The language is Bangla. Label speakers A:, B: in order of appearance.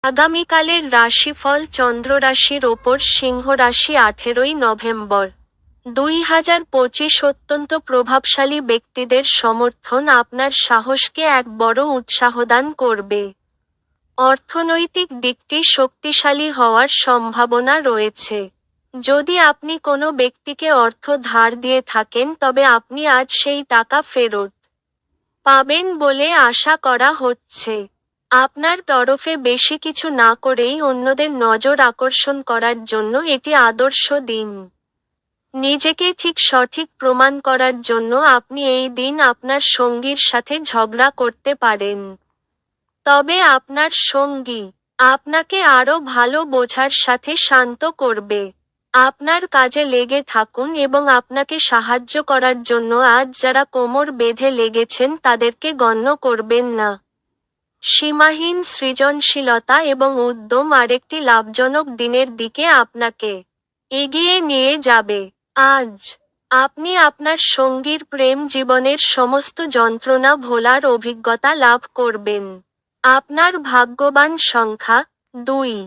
A: আগামীকালের রাশিফল চন্দ্র রাশির ওপর সিংহ রাশি 18ই নভেম্বর 2025 অত্যন্ত প্রভাবশালী ব্যক্তিদের সমর্থন আপনার সাহসকে এক বড় উৎসাহদান করবে। অর্থনৈতিক দিকটি শক্তিশালী হওয়ার সম্ভাবনা রয়েছে। যদি আপনি কোনো ব্যক্তিকে অর্থ ধার দিয়ে থাকেন তবে আপনি আজ সেই টাকা ফেরত পাবেন বলে আশা করা হচ্ছে। আপনার তরফে বেশি কিছু না করেই অন্যদের নজর আকর্ষণ করার জন্য এটি আদর্শ দিন। নিজেকে ঠিক সঠিক প্রমাণ করার জন্য আপনি এই দিন আপনার সঙ্গীর সাথে ঝগড়া করতে পারেন। তবে আপনার সঙ্গী আপনাকে আরও ভালো বোঝার সাথে শান্ত করবে। আপনার কাজে লেগে থাকুন এবং আপনাকে সাহায্য করার জন্য আজ যারা কোমর বেঁধে লেগেছেন তাদেরকে গণ্য করবেন না। সীমাহীন সৃজনশীলতা এবং উদ্যম আরেকটি লাভজনক দিনের দিকে আপনাকে এগিয়ে নিয়ে যাবে। আজ আপনি আপনার সঙ্গীর প্রেম জীবনের সমস্ত যন্ত্রণা ভোলার অভিজ্ঞতা লাভ করবেন। আপনার ভাগ্যবান সংখ্যা 2।